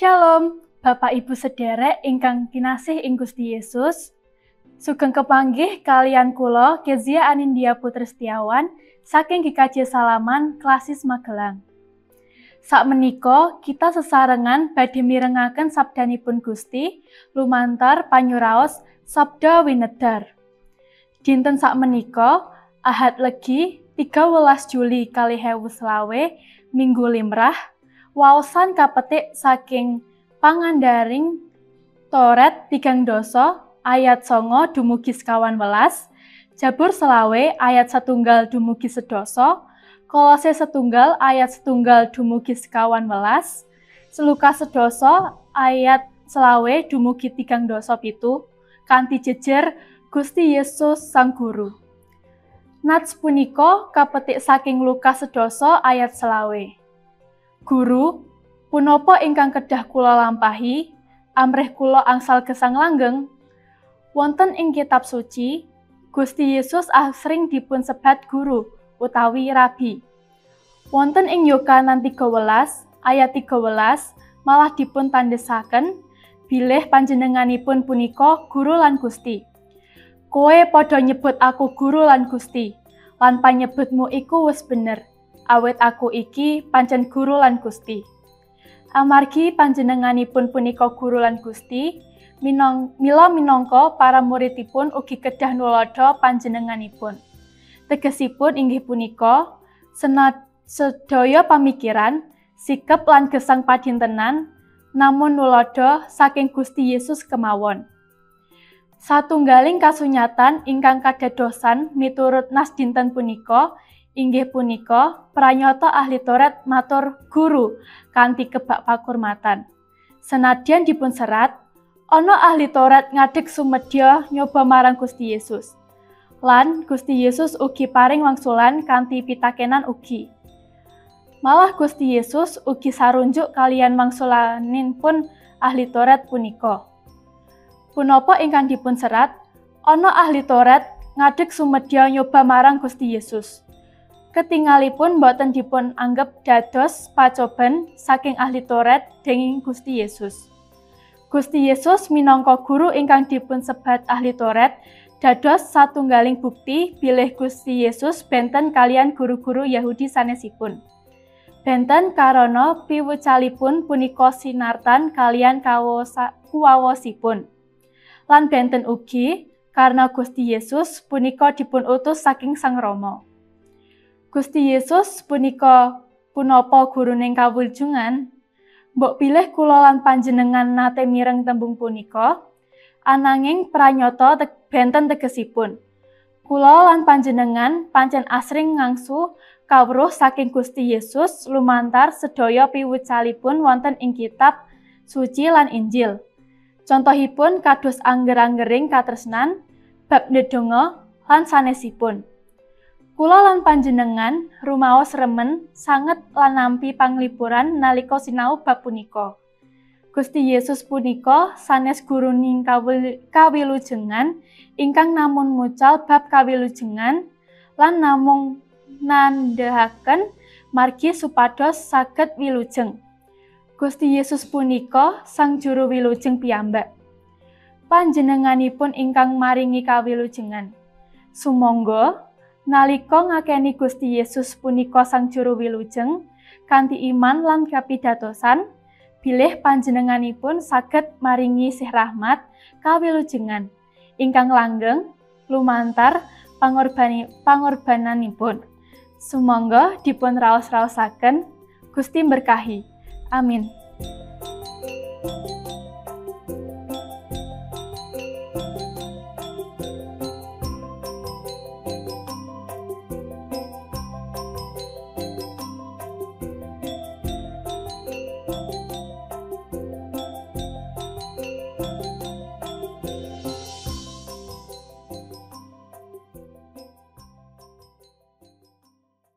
Shalom, Bapak Ibu sederek ingkang kinasih ing Gusti Yesus. Sugeng kepanggih kalian kula Kezia Anindya Putri Setiawan saking GKJ Salaman Klasis Magelang. Sakmenika kita sesarengan badhe mirengaken sabdanipun Gusti lumantar panyuraos Sabda Winedar. Dinten sakmenika Ahad Legi 13 Juli 2020 Minggu Limrah waosan kapetik saking pangandaring Toret 3 ayat 9 dumugi 11, Jabur selawe ayat 1 dumugi 11, Kolose 1 ayat 1 dumugi 11, Selukas 11 ayat selawe dumugi 3 pitu, kanthi jejer Gusti Yesus Sang Guru. Nats punika kapetik saking Lukas 11 ayat selawe. Guru, punapa ingkang kedah kula lampahi, amrih kula angsal gesang langgeng? Wonten ing kitab suci, Gusti Yesus asring dipun sebat guru utawi rabi. Wonten ing Yohanan 13 ayat 13 malah dipun tandhesaken bilih panjenenganipun punika guru lan Gusti. Kowe padha nyebut aku guru lan Gusti, lan panyebutmu iku wis bener. Awit aku iki pancen guru lan Gusti. Amargi panjenenganipun punika guru lan Gusti, mila minangka para muridipun ugi kedah nulada panjenenganipun. Tegesipun inggih punika, sedaya pamikiran, sikep lan gesang padintenan, namun nulada saking Gusti Yesus kemawon. Satunggaling kasunyatan ingkang kadadosan miturut nas dinten punika, inggih punika pranyata ahli Toret matur guru kanthi kebak pakurmatan. Senadyan dipun serat, ana ahli Toret ngadeg sumedya nyoba marang Gusti Yesus. Lan Gusti Yesus ugi paring wangsulan kanthi pitakenan ugi. Malah Gusti Yesus ugi sarunjuk kalian wangsulaninpun ahli Toret punika. Punapa ingkang dipun serat, ana ahli Toret ngadeg sumedya nyoba marang Gusti Yesus. Ketingalipun boten dipun anggep dados pacoban saking ahli Toret denging Gusti Yesus. Gusti Yesus minangka guru ingkang dipun sebat ahli Toret dados satunggaling bukti bilih Gusti Yesus benten kalian guru-guru Yahudi sanesipun. Benten karana piwucalipun punika sinartan kalian kuwawosipun. Lan benten ugi karena Gusti Yesus punika dipun utus saking Sang Rama. Gusti Yesus punika punapa guruning kawilujungan, mbok pilih kula lan panjenengan nate mireng tembung punika, ananging pranyata benten tegesipun. Kula lan panjenengan pancen asring ngangsu kawruh saking Gusti Yesus lumantar sedaya piwucalipun wonten ing kitab suci lan Injil. Contohipun kados angger-anggering katresnan, bab ndedonga lan sanesipun. Kula lan panjenengan rumaos remen sanget lan nampi panglipuran nalika sinau bab punika. Gusti Yesus punika sanes guruning kawilujengan ingkang namung mucal bab kawilujengan lan namung nandhahaken margi supados saged wilujeng. Gusti Yesus punika Sang Juru Wilujeng piyambak. Panjenenganipun ingkang maringi kawilujengan. Sumangga nalika ngakeni Gusti Yesus punika Sang Juru Wilujeng kanthi iman lan kapidatosan, bilih panjenenganipun saged maringi sih rahmat kawilujengan ingkang langgeng lumantar pangorbananipun. Sumangga dipun raos-raosaken, Gusti berkahi. Amin.